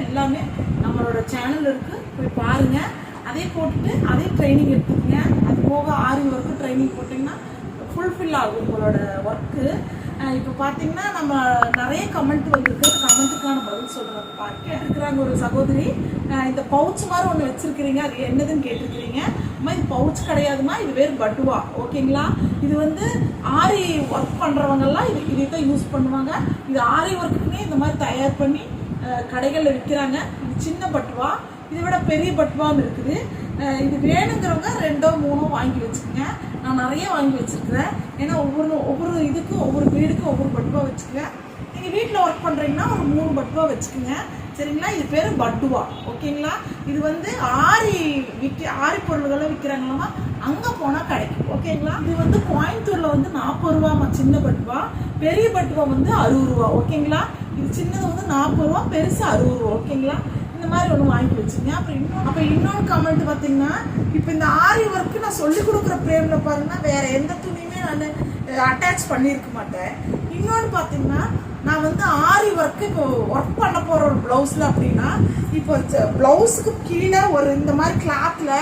எல்லாமே நம்மளோட சேனல் இருக்குது, போய் பாருங்கள். அதே போட்டுட்டு அதே ட்ரைனிங் எடுத்துக்கங்க. அது போக ஆரி ஒர்க்கு ட்ரைனிங் போட்டிங்கன்னா ஃபுல்ஃபில் ஆகும் உங்களோட ஒர்க்கு. இப்போ பார்த்தீங்கன்னா நம்ம நிறைய கமெண்ட் வந்துருக்கு. கமெண்ட்டுக்கான பதில் சொல்கிறேன். கேட்டிருக்கிறாங்க ஒரு சகோதரி, இந்த பவுச் மாதிரி ஒன்று வச்சுருக்கிறீங்க, அது என்னதுன்னு கேட்டிருக்கிறீங்க. அம்மா இது பவுச் கிடையாதுமா, இது வேறு பட்டுவா. ஓகேங்களா? இது வந்து ஆரி ஒர்க் பண்ணுறவங்கெல்லாம் இதை தான் யூஸ் பண்ணுவாங்க. இது ஆரி ஒர்க்குன்னே இந்த மாதிரி தயார் பண்ணி கடைகளில் விற்கிறாங்க. இது சின்ன பட்டுவா, இதை விட பெரிய பட்டுவாவும் இருக்குது. இது வேணுங்கிறவங்க 2 3 வாங்கி வச்சுக்கோங்க. நான் நிறைய வாங்கி வச்சுருக்கிறேன். ஏன்னா ஒவ்வொரு இதுக்கும் ஒவ்வொரு வீடுக்கும் ஒவ்வொரு பட்டுவா வச்சுக்கோங்க. நீங்கள் வீட்டில் ஒர்க் பண்ணுறீங்கன்னா ஒரு 3 பட்டுவா வச்சுக்கோங்க. சரிங்களா? இது பேர் பட்டுவா. ஓகேங்களா? இது வந்து ஆரி பொருள்களை விற்கிறாங்களாமா, அங்கே போனால் கிடைக்கும். ஓகேங்களா? இது வந்து கோயம்புத்தூரில் வந்து 40 ரூபாமா சின்ன பட்டுவா, பெரிய பட்டுவா வந்து 60 ரூபா. ஓகேங்களா? இது சின்னது வந்து 40 ரூபா, பெருசு 60 ரூபா. ஓகேங்களா? இந்த மாதிரி ஒன்று வாங்கி வச்சுங்க. அப்புறம் இன்னொன்று கமெண்ட் பார்த்தீங்கன்னா, இப்போ இந்த ஆரி ஒர்க்கு நான் சொல்லிக் கொடுக்குற ஃப்ரேமில் பாருங்கன்னா வேற எந்த துணியுமே நான் அட்டாச் பண்ணியிருக்க மாட்டேன். இன்னொன்று பார்த்தீங்கன்னா, நான் வந்து ஆரி ஒர்க்கு இப்போ ஒர்க் பண்ண போகிற ஒரு ப்ளவுஸில் அப்படின்னா, இப்போ ப்ளவுஸுக்கு கீழே ஒரு இந்த மாதிரி கிளாத்தில்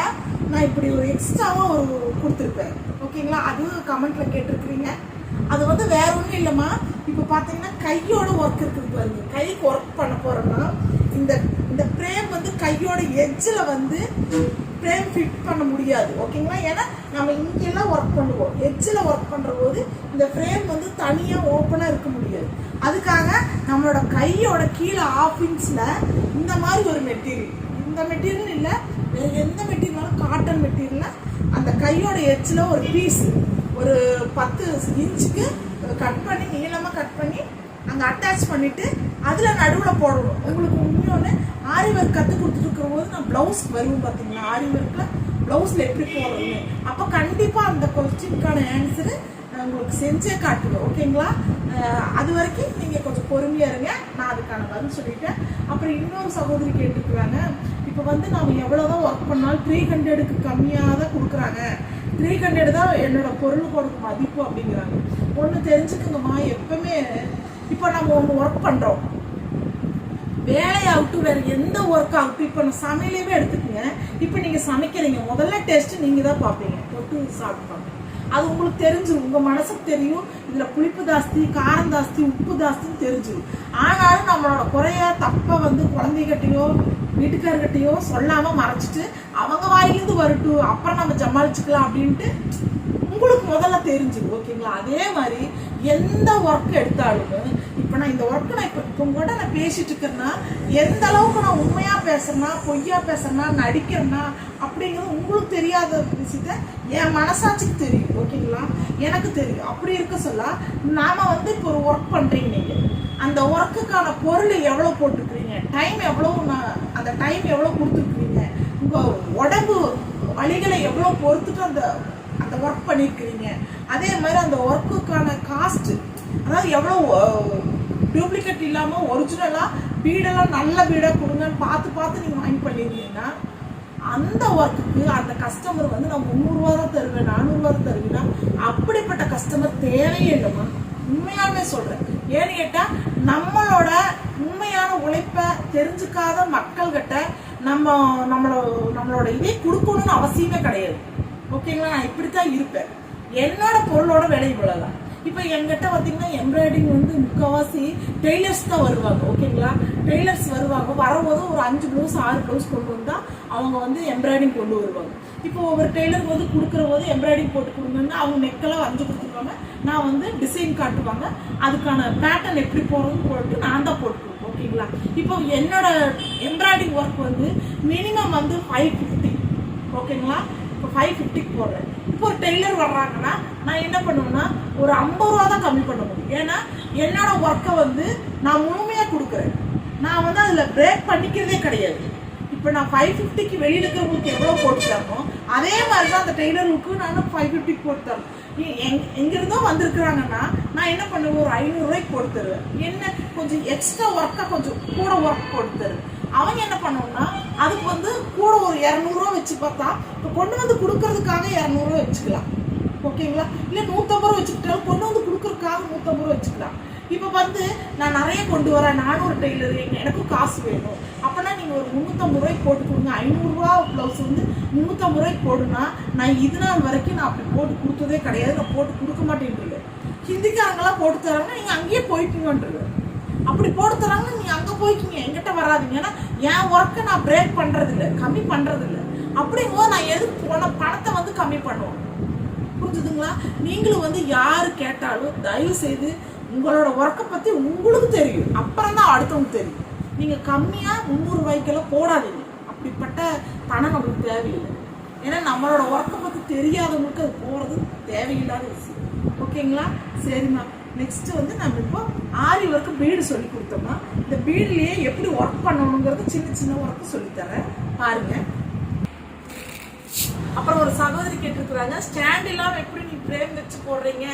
நான் இப்படி ஒரு எக்ஸ்ட்ராவாக ஒரு கொடுத்துருப்பேன். ஓகேங்களா? அதுவும் கமெண்ட்டில் கேட்டிருக்கிறீங்க. அது வந்து வேற ஒன்றும் இல்லைம்மா. இப்போ பார்த்தீங்கன்னா கையோட ஒர்க் இருக்குது பாருங்க. கைக்கு ஒர்க் பண்ண போகிறோம்னா இந்த ஃப்ரேம் வந்து கையோட எட்ஜில் வந்து ஃப்ரேம் ஃபிட் பண்ண முடியாது. ஓகேங்களா? ஏன்னா நம்ம இங்கெல்லாம் ஒர்க் பண்ணுவோம். எட்ஜில் ஒர்க் பண்ணுற போது இந்த ஃப்ரேம் வந்து தனியாக ஓப்பனாக இருக்க முடியாது. அதுக்காக நம்மளோட கையோட கீழே 1/2 இன்ச்சில் இந்த மாதிரி ஒரு மெட்டீரியல், இந்த மெட்டீரியல் இல்லை வேறு எந்த மெட்டீரியல்னாலும் காட்டன் மெட்டீரியலில் அந்த கையோட எட்ஜில் ஒரு பீஸ் ஒரு 10 இன்ச்சுக்கு கட் பண்ணி நீளமாக கட் பண்ணி அங்கே அட்டாச் பண்ணிவிட்டு அதில் நடுவில் போடணும். உங்களுக்கு இன்னொன்று ஆரி ஒர்க் கற்றுக் கொடுத்துருக்கிற போது நான் ப்ளவுஸ் வருவோம் பார்த்தீங்களா, ஆரி ஒர்க்கில் ப்ளவுஸில் எப்படி போடுறதுன்னு. அப்போ கண்டிப்பாக அந்த கொஸ்டினுக்கான ஆன்சரு உங்களுக்கு செஞ்சே காட்டுவேன். ஓகேங்களா? அது வரைக்கும் நீங்கள் கொஞ்சம் பொறுமையாக இருங்க, நான் அதுக்கான பதில் சொல்லிட்டேன். அப்புறம் இன்னொரு சகோதரி கேட்டுருக்குறாங்க, இப்போ வந்து நம்ம எவ்வளோதான் ஒர்க் பண்ணாலும் 300க்கு கம்மியாக தான் கொடுக்குறாங்க, 300 தான் என்னோட பொருளுக்கோட மதிப்பு அப்படிங்கிறாங்க. ஒன்று தெரிஞ்சுக்குங்கம்மா, எப்பவுமே இப்போ நம்ம ஒன்று ஒர்க் பண்ணுறோம், வேலையாகட்டும் வேறு எந்த ஒர்க் ஆகட்டும், இப்போ நான் சமையலையுமே எடுத்துக்கோங்க. இப்போ நீங்கள் சமைக்கிறீங்க, முதல்ல டேஸ்ட்டு நீங்கள் தான் பார்ப்பீங்க, தொட்டு சாப்பிட்டு அது உங்களுக்கு தெரிஞ்சிடும், உங்கள் மனசுக்கு தெரியும். இதில் புளிப்பு ஜாஸ்தி, காரம் ஜாஸ்தி, உப்பு ஜாஸ்தின்னு தெரிஞ்சிடும். ஆனாலும் நம்மளோட குறைய தப்பை வந்து குழந்தைகிட்டையோ வீட்டுக்காரர்கிட்டையோ சொல்லாமல் மறைச்சிட்டு அவங்க வாயிலிருந்து வரட்டும் அப்புறம் நம்ம சமாளிச்சுக்கலாம் அப்படின்ட்டு உங்களுக்கு முதல்ல தெரிஞ்சுது. ஓகேங்களா? அதே மாதிரி எந்த ஒர்க் எடுத்தாலும் இப்போ நான் இந்த ஒர்க்கு நான் இப்போ உங்கள்கிட்ட நான் பேசிட்டு இருக்கிறேன்னா எந்த அளவுக்கு நான் உண்மையாக பேசுறேன்னா பொய்யா பேசுறேன்னா நடிக்கிறேன்னா அப்படிங்கிறது உங்களுக்கு தெரியாத விஷயத்த என் மனசாட்சிக்கு தெரியும். ஓகேங்களா? எனக்கு தெரியும். அப்படி இருக்க சொல்ல நாம வந்து இப்போ ஒரு ஒர்க் பண்ணுறீங்க, நீங்கள் அந்த ஒர்க்குக்கான பொருள் எவ்வளோ போட்டுக்கிறீங்க, டைம் எவ்வளோ, அந்த டைம் எவ்வளோ கொடுத்துருக்குறீங்க, உங்கள் உடம்பு வலிகளை எவ்வளோ பொறுத்துட்டு அந்த ஒர்க் பண்ணியிருக்கிறீங்க. அதே மாதிரி அந்த ஒர்க்குக்கான காஸ்ட், அதாவது எவ்வளோ டூப்ளிகேட் இல்லாமல் ஒரிஜினலாக வீடெல்லாம் நல்ல வீடாக கொடுங்கன்னு பார்த்து நீங்கள் வாங்கி பண்ணியிருந்தீங்கன்னா அந்த ஒர்க்குக்கு அந்த கஸ்டமர் வந்து நான் 300 ரூபா தான் தருவேன், 400 ரூபா தான் தருவேன்னா அப்படிப்பட்ட கஸ்டமர் தேவையே இல்லைம்மா. உண்மையாலுமே சொல்கிறேன். ஏன்னு கேட்டால் நம்மளோட உண்மையான உழைப்பை தெரிஞ்சுக்காத மக்கள்கிட்ட நம்மளோட இதே கொடுக்கணும்னு அவசியமே கிடையாது. ஓகேங்களா? நான் இப்படித்தான் இருப்பேன். என்னோட பொருளோட விலை இவ்வளவுதான். இப்போ என்கிட்ட பார்த்தீங்கன்னா எம்ப்ராய்டிங் வந்து முக்கால்வாசி டெய்லர்ஸ் தான் வருவாங்க. ஓகேங்களா? டெய்லர்ஸ் வருவாங்க, வரும்போது ஒரு 5 ப்ளவுஸ் 6 ப்ளவுஸ் கொண்டு வந்தால் அவங்க வந்து எம்ப்ராய்டிங் கொண்டு வருவாங்க. இப்போ ஒவ்வொரு டெய்லருக்கு வந்து கொடுக்குற போது எம்ப்ராய்டிங் போட்டு கொடுங்கன்னா அவங்க நெக்கெல்லாம் வரைஞ்சி கொடுத்துருவாங்க, நான் வந்து டிசைன் காட்டுவாங்க, அதுக்கான பேட்டர்ன் எப்படி போடுறதுன்னு போட்டு நான் தான் போட்டு கொடுப்பேன். ஓகேங்களா? இப்போ என்னோட எம்ப்ராய்டிங் ஒர்க் வந்து மினிமம் வந்து 550. ஓகேங்களா? இப்போ 550க்கு போடுறேன். இப்போ ஒரு டெய்லர் வர்றாங்கன்னா நான் என்ன பண்ணுவேன்னா ஒரு 50 ரூபா தான் கம்மி பண்ண முடியும். ஏன்னா என்னோட ஒர்க்கை வந்து நான் முழுமையாக கொடுக்குறேன். நான் வந்து அதில் பிரேக் பண்ணிக்கிறதே கிடையாது. இப்போ நான் 550க்கு வெளியில் இருக்கிறவங்களுக்கு எவ்வளோ போட்டு தரணும் அதே மாதிரி தான் அந்த டெய்லருக்கு நானும் 550க்கு போட்டு தரணும். எங்கிருந்தோ வந்திருக்கிறாங்கன்னா நான் என்ன பண்ணுவேன், ஒரு 500 ரூபாய்க்கு போட்டு தருவேன். என்ன கொஞ்சம் எக்ஸ்ட்ரா ஒர்க்காக கொஞ்சம் கூட ஒர்க் போட்டு தருவேன். அவங்க என்ன பண்ணுவோம்னா அதுக்கு வந்து கூட ஒரு 200 ரூபா வச்சு பார்த்தா இப்போ கொண்டு வந்து கொடுக்கறதுக்காக 200 ரூபா வச்சுக்கலாம். ஓகேங்களா? இல்லை 150 ரூபா வச்சுக்கிட்டாலும் கொண்டு வந்து கொடுக்கறதுக்காக 150 ரூபா வச்சுக்கலாம். இப்போ வந்து நான் நிறைய கொண்டு வரேன், நானும் ஒரு டெய்லர், எனக்கும் காசு வேணும், அப்போ நீங்கள் ஒரு 350 ரூபாய்க்கு போட்டு கொடுங்க. 500 ரூபா ப்ளவுஸ் வந்து 350 ரூபாய்க்கு போடுனா நான் இது நாள் வரைக்கும் நான் அப்படி போட்டு கொடுத்ததே கிடையாது. நான் போட்டு கொடுக்க மாட்டேன்ட்டு. ஹிந்திக்காரங்களாம் போட்டு தராங்கன்னா நீங்கள் அங்கேயே போய்க்குங்கன்றது. அப்படி போட்டு தராங்கன்னா நீங்கள் அங்கே போய்க்கிங்க, எங்கிட்ட வராதிங்க. ஏன்னா என் ஒர்க்கை நான் பிரேக் பண்ணுறதில்ல, கம்மி பண்ணுறதில்ல. அப்படிங்கும்போது நான் எதுக்கு போன பணத்தை வந்து கம்மி பண்ணுவோம். புரிஞ்சுதுங்களா? நீங்களும் வந்து யாரு கேட்டாலும் தயவு செய்து உங்களோட ஒர்க்கை பற்றி உங்களுக்கு தெரியும், அப்புறம் தான் அடுத்தவங்க தெரியும். நீங்கள் கம்மியாக 300 ரூபாய்க்கெல்லாம் போடாதீங்க. அப்படிப்பட்ட பணம் நம்மளுக்கு தேவையில்லை. ஏன்னா நம்மளோட ஒர்க்கை பற்றி தெரியாதவங்களுக்கு அது போகிறது தேவையில்லாத விஷயம். ஓகேங்களா? சரிம்மா. நெக்ஸ்ட் வந்து நம்ம இப்போ ஆரி ஒர்க்கு பீடு சொல்லி கொடுத்தோம்னா இந்த பீடுலேயே எப்படி ஒர்க் பண்ணணுங்கிறது சின்ன சின்ன ஒர்க்கு சொல்லித்தரேன் பாருங்க. அப்புறம் ஒரு சகோதரி கேட்டிருக்கிறாங்க, ஸ்டாண்ட் இல்லாமல் எப்படி நீ ஃப்ரேம் வச்சு போடுறீங்க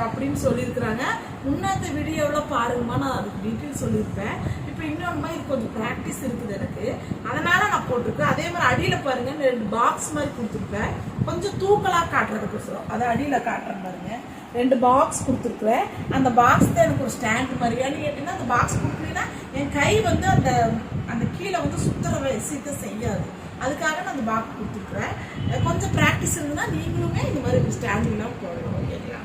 அப்படின்னு சொல்லியிருக்கிறாங்க. முன்னாத்த வீடியோவில் பாருங்கம்மா, நான் அதுக்கு டீட்டெயில் சொல்லியிருப்பேன். இப்போ இன்னொன்று இது கொஞ்சம் ப்ராக்டிஸ் இருக்குது எனக்கு, அதனால நான் போட்டிருக்கேன். அதே மாதிரி அடியில் பாருங்க 2 பாக்ஸ் மாதிரி கொடுத்துருப்பேன், கொஞ்சம் தூக்கலாக காட்டுறதுக்கோசரம். அதை அடியில் காட்டுறேன் பாருங்க. 2 பாக்ஸ் கொடுத்துருக்குறேன். அந்த பாக்ஸ் தான் எனக்கு ஒரு ஸ்டாண்ட் மாதிரி. ஏன்னு கேட்டீங்கன்னா அந்த பாக்ஸ் கொடுத்தீங்கன்னா என் கை வந்து அந்த அந்த கீழே வந்து சுத்தர விஷயத்தை செய்யாது. அதுக்காக நான் அந்த பாக்ஸ் கொடுத்துருக்குறேன். கொஞ்சம் ப்ராக்டிஸ் இருந்ததுன்னா நீங்களுமே இந்த மாதிரி ஸ்டாண்டிங்லாம் போடணும். ஓகேங்களா?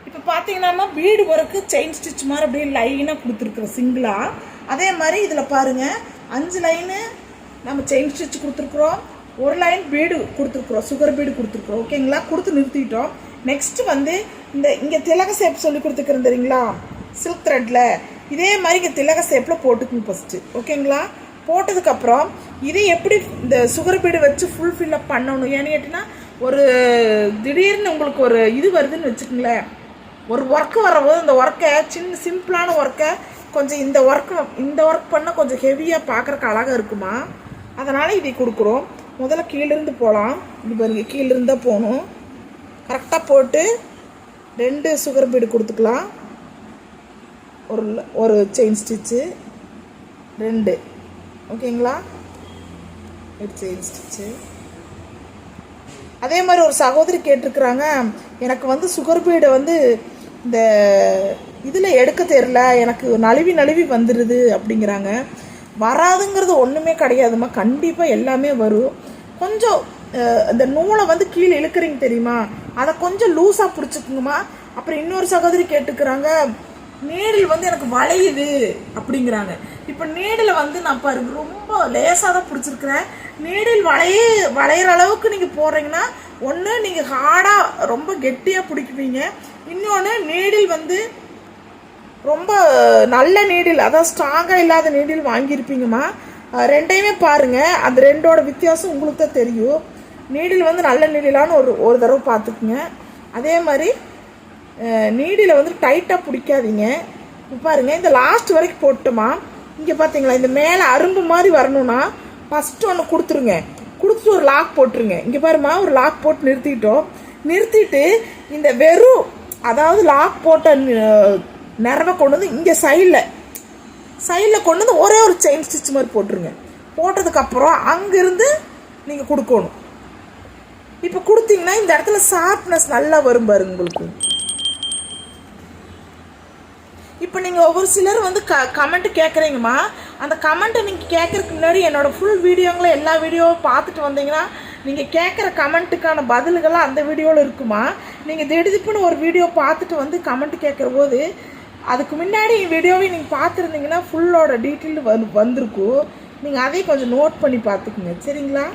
இப்போ பார்த்தீங்கன்னா பீடு ஒர்க்கு செயின் ஸ்டிச் மாதிரி அப்படியே லைனாக கொடுத்துருக்குறோம் சிங்கிளாக. அதே மாதிரி இதில் பாருங்கள் 5 லைனு நம்ம செயின் ஸ்டிச் கொடுத்துருக்குறோம், 1 லைன் பீடு கொடுத்துருக்குறோம், சுகர் பீடு கொடுத்துருக்குறோம். ஓகேங்களா? கொடுத்து நிறுத்திட்டோம். நெக்ஸ்ட் வந்து இந்த இங்கே திலக ஷேப் சொல்லி கொடுத்துக்கிறேன் தெரியுங்களா, சில்க் த்ரெட்டில். இதே மாதிரி இங்கே திலக ஷேப்பில் போட்டுக்குங்க ஃபஸ்ட்டு. ஓகேங்களா? போட்டதுக்கப்புறம் இதை எப்படி இந்த சுகர் பீடு வச்சு ஃபுல் ஃபில்லப் பண்ணணும். ஏன்னு கேட்டிங்கன்னா ஒரு திடீர்னு உங்களுக்கு ஒரு இது வருதுன்னு வச்சுக்கோங்களேன், ஒரு ஒர்க்கு வரபோது இந்த ஒர்க்கை சிம்பிளான ஒர்க்கை கொஞ்சம் இந்த ஒர்க் பண்ணால் கொஞ்சம் ஹெவியாக பார்க்குறக்கு அழகாக இருக்குமா, அதனால் இதை கொடுக்குறோம். முதல்ல கீழேருந்து போகலாம். இது பாருங்க, கீழேருந்து தான் போகணும். கரெக்டாக போட்டு 2 சுகர் பீடு கொடுத்துக்கலாம். ஒரு செயின் ஸ்டிச்சு 2. ஓகேங்களா? Chain stitch. அதே மாதிரி ஒரு சகோதரி கேட்டிருக்கிறாங்க, எனக்கு வந்து சுகர் பீடை வந்து இந்த இதில் எடுக்க தெரியல, எனக்கு நழுவி வந்துடுது அப்படிங்கிறாங்க. வராதுங்கிறது ஒன்றுமே கிடையாதுமா, கண்டிப்பாக எல்லாமே வரும். கொஞ்சம் இந்த நூலை வந்து கீழே இழுக்கிறீங்க தெரியுமா, அதை கொஞ்சம் லூஸாக பிடிச்சிக்குங்கம்மா. அப்புறம் இன்னொரு சகோதரி கேட்டுக்கிறாங்க, நீடில் வந்து எனக்கு வளையுது அப்படிங்கிறாங்க. இப்போ நீடில் வந்து நான் பாருங்க ரொம்ப லேசாக தான் பிடிச்சிருக்கிறேன். நீடில் வளையிற அளவுக்கு நீங்கள் போடுறீங்கன்னா ஒன்று நீங்கள் ஹார்டாக ரொம்ப கெட்டியாக பிடிக்குவீங்க, இன்னொன்று நீடில் வந்து ரொம்ப நல்ல நீடில், அதாவது ஸ்ட்ராங்காக இல்லாத நீடில் வாங்கியிருப்பீங்கம்மா. ரெண்டையுமே பாருங்கள், அந்த ரெண்டோட வித்தியாசம் உங்களுக்கு தான் தெரியும். நீடில் வந்து நல்ல நீடிலான்னு ஒரு தடவை பார்த்துக்குங்க. அதே மாதிரி நீடில் வந்து டைட்டாக பிடிக்காதீங்க. பாருங்கள், இந்த லாஸ்ட் வரைக்கும் போட்டோமா, இங்கே பார்த்தீங்களா இந்த மேலே அரும்பு மாதிரி வரணும்னா ஃபஸ்ட்டு ஒன்று கொடுத்துருங்க, கொடுத்துட்டு ஒரு லாக் போட்டுருங்க. இங்கே பாருமா, ஒரு லாக் போட்டு நிறுத்திட்டு இந்த வெறும் அதாவது லாக் போட்ட நிறவை கொண்டு வந்து இங்கே சைடில் கொண்டு வந்து ஒரே ஒரு செயின் ஸ்டிச் மாதிரி போட்டுருங்க. போட்டதுக்கப்புறம் அங்கேருந்து நீங்கள் கொடுக்கணும். இப்போ கொடுத்தீங்கன்னா இந்த இடத்துல ஷார்ப்னஸ் நல்லா வரும் பாருங்க உங்களுக்கு. இப்போ நீங்கள் ஒவ்வொரு சிலர் வந்து கமெண்ட் கேட்குறீங்கம்மா, அந்த கமெண்ட்டை நீங்கள் கேட்குறதுக்கு முன்னாடி என்னோடய ஃபுல் வீடியோங்களை எல்லா வீடியோவும் பார்த்துட்டு வந்தீங்கன்னா நீங்கள் கேட்குற கமெண்ட்டுக்கான பதில்கள்லாம் அந்த வீடியோவில் இருக்குமா. நீங்கள் திடுதிப்புன்னு ஒரு வீடியோ பார்த்துட்டு வந்து கமெண்ட் கேட்குற போது அதுக்கு முன்னாடி வீடியோவை நீங்கள் பார்த்துருந்தீங்கன்னா ஃபுல்லோட டீட்டெயில் வந்திருக்கும். நீங்கள் அதையும் கொஞ்சம் நோட் பண்ணி பார்த்துக்குங்க, சரிங்களா?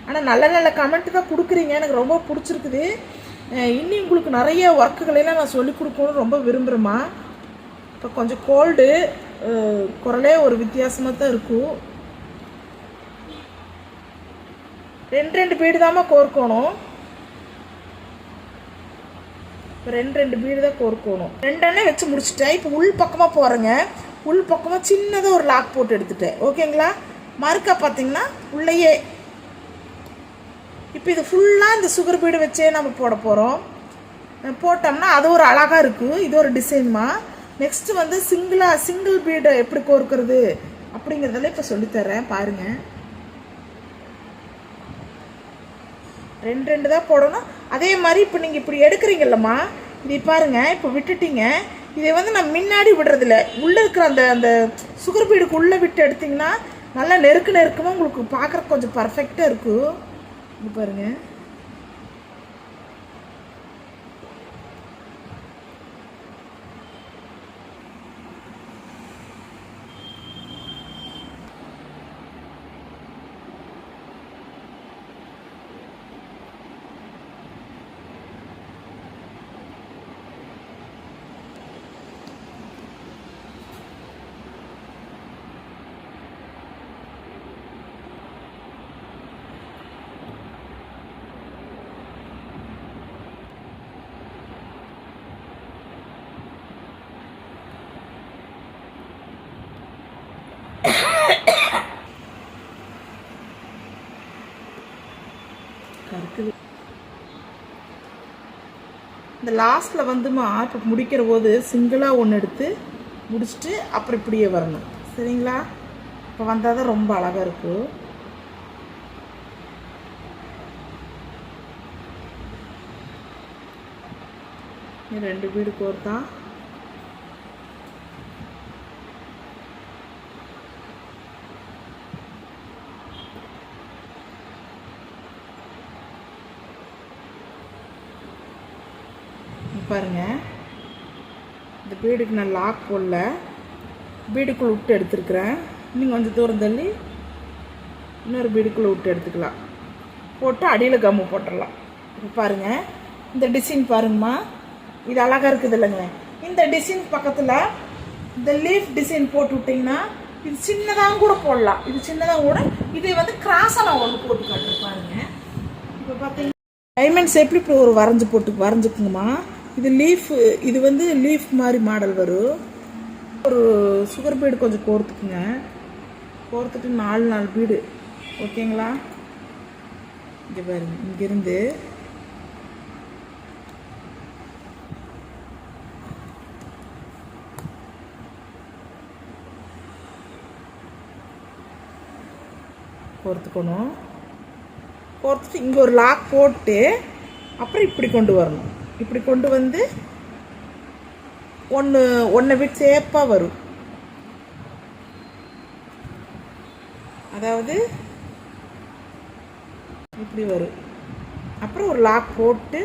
ஆனால் நல்ல நல்ல கமெண்ட்டு தான் கொடுக்குறீங்க, எனக்கு ரொம்ப பிடிச்சிருக்குது. இன்னும் உங்களுக்கு நிறைய ஒர்க்குகளெல்லாம் நான் சொல்லிக் கொடுக்கணும்னு ரொம்ப விரும்புகிறேம்மா. இப்போ கொஞ்சம் கோல்டு குரலே ஒரு வித்தியாசமாக தான் இருக்கும். 2 பீடு தாம்மா கோர்க்கணும். இப்போ 2 பீடு தான் கோர்க்கணும். 2 வச்சு முடிச்சுட்டேன். இப்போ உள் பக்கமாக போகிறேங்க. உள் பக்கமாக சின்னதாக ஒரு லாக் போட்டு எடுத்துட்டேன். ஓகேங்களா? மறுக்கா பார்த்தீங்கன்னா உள்ளேயே இப்போ இது ஃபுல்லாக இந்த சுகர் பீடு வச்சே நம்ம போட போகிறோம். போட்டோம்னா அது ஒரு அழகாக இருக்குது. இது ஒரு டிசைன்மா. நெக்ஸ்ட்டு வந்து சிங்கிள் பீடை எப்படி கோர்க்கிறது அப்படிங்கிறதெல்லாம் இப்போ சொல்லித்தரேன் பாருங்கள். 2 தான் போடணும். அதே மாதிரி இப்போ நீங்கள் இப்படி எடுக்கிறீங்கல்லம்மா, இதை பாருங்கள், இப்போ விட்டுட்டீங்க. இதை வந்து நான் முன்னாடி விடுறதில்ல, உள்ளே இருக்கிற அந்த சுகர் பீடுக்கு உள்ளே விட்டு எடுத்திங்கன்னா நல்லா நெருக்கமாக உங்களுக்கு பார்க்குறக்கு கொஞ்சம் பர்ஃபெக்டாக இருக்கும். இங்கே பாருங்கள். இந்த லாஸ்ட்டில் வந்துமா இப்போ முடிக்கிற போது சிங்கிளாக ஒன்று எடுத்து முடிச்சுட்டு அப்புறம் இப்படியே வரணும். சரிங்களா? இப்போ வந்தால் தான் ரொம்ப அழகாக இருக்கும். ரெண்டு பீடு கோர்த்தான். பாருங்க, இந்த பீடுக்கு நான் லாக் போடல, பீடுக்குள்ளே விட்டு எடுத்துருக்குறேன். இன்னும் கொஞ்சம் தூரம் தள்ளி இன்னொரு பீடுக்குள்ளே விட்டு எடுத்துக்கலாம். போட்டு அடியில் கம்மு போட்டுடலாம். இப்போ பாருங்கள், இந்த டிசைன் பாருங்கம்மா, இது அழகாக இருக்குது இல்லைங்க. இந்த டிசைன் பக்கத்தில் இந்த லீஃப் டிசைன் போட்டு விட்டிங்கன்னா இது சின்னதாக கூட போடலாம். இது சின்னதாக கூட இதை வந்து கிராஸாக நான் ஒன்று போட்டு காட்டுறேன் பாருங்கள். இப்போ பார்த்தீங்கன்னா டைமண்ட் ஷேப்பில் இப்படி ஒரு வரைஞ்சிக்குங்கம்மா. இது லீஃப், இது வந்து லீஃப் மாதிரி மாடல் வரும். ஒரு சுகர் பீடு கொஞ்சம் கோர்த்துக்குங்க. கோர்த்துட்டு 4 பீடு. ஓகேங்களா? இங்கே பாருங்க, இங்கேருந்து கோர்த்துக்கணும். கோர்த்துட்டு இங்கே ஒரு லாக் போட்டு அப்புறம் இப்படி கொண்டு வரணும். இப்படி கொண்டு வந்து ஒன்றை விட்டு சேப்பாக வரும். அதாவது இப்படி வரும். அப்புறம் ஒரு லாக் போட்டு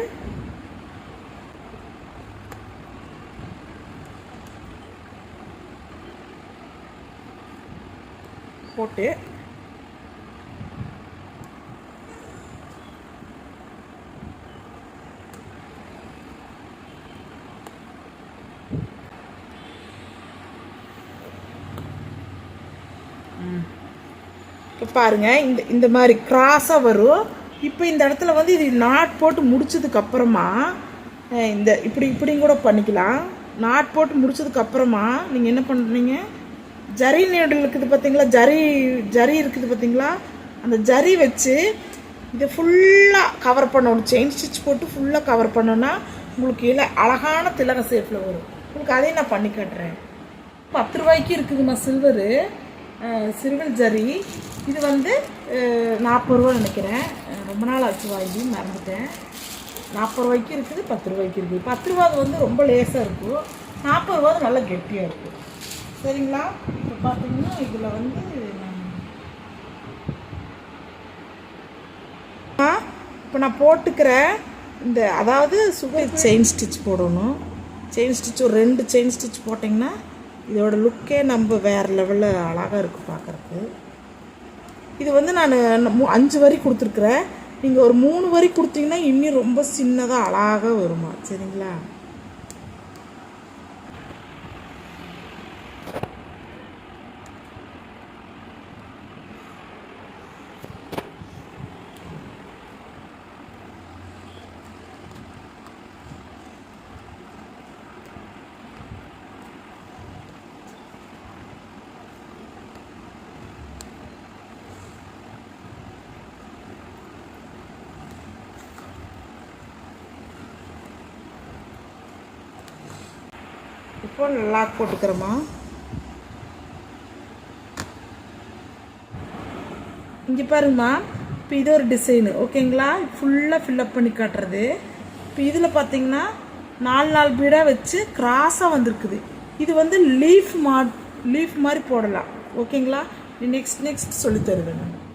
போட்டு இப்போ பாருங்கள், இந்த மாதிரி கிராஸாக வரும். இப்போ இந்த இடத்துல வந்து இது நாட் போட்டு முடிச்சதுக்கப்புறமா இந்த இப்படியும் கூட பண்ணிக்கலாம். நாட் போட்டு முடிச்சதுக்கப்புறமா நீங்கள் என்ன பண்ணுறீங்க, ஜரி நீடில் இருக்குது பார்த்தீங்களா, ஜரி இருக்குது பார்த்தீங்களா, அந்த ஜரி வச்சு இதை ஃபுல்லாக கவர் பண்ணணும். செயின் ஸ்டிச் போட்டு ஃபுல்லாக கவர் பண்ணோன்னா உங்களுக்கு இல்லை அழகான திலக ஷேப்பில் வரும். உங்களுக்கு அதையும் நான் பண்ணி காட்டுறேன். 10 ரூபாய்க்கு இருக்குதுமா சில்வரு, சில்வர் ஜரி. இது வந்து 40 ரூபா நினைக்கிறேன். ரொம்ப நாள் ஆச்சு வாங்கி மறந்துட்டேன். 40 ரூபாய்க்கு இருக்குது, 10 ரூபாய்க்கு இருக்குது. 10 ரூபாது வந்து ரொம்ப லேசாக இருக்கும், 40 ரூபாது நல்லா கெட்டியாக இருக்கும். சரிங்களா? இப்போ பார்த்தீங்கன்னா இதில் வந்து இப்போ நான் போட்டுக்கிற இந்த அதாவது சுகர் செயின் ஸ்டிச் போடணும். செயின் ஸ்டிச் ஒரு 2 செயின் ஸ்டிச் போட்டிங்கன்னா இதோட லுக்கே நம்ம வேறு லெவலில் அழகாக இருக்குது பார்க்குறக்கு. இது வந்து நான் 5 வரி கொடுத்துருக்குறேன். நீங்கள் ஒரு 3 வரி கொடுத்தீங்கன்னா இன்னும் ரொம்ப சின்னதாக அழகாக வருமா. சரிங்களா? இப்போ லாக் போட்டுக்கிறோமா. இங்கே பாருங்கம்மா, இப்போ இது ஒரு டிசைனு. ஓகேங்களா? ஃபுல்லாக ஃபில்லப் பண்ணி காட்டுறது. இப்போ இதில் பார்த்தீங்கன்னா 4 பீடாக வச்சு கிராஸாக வந்துருக்குது. இது வந்து லீஃப் மாதிரி போடலாம். ஓகேங்களா? நெக்ஸ்ட் சொல்லி தருவேன் நான்.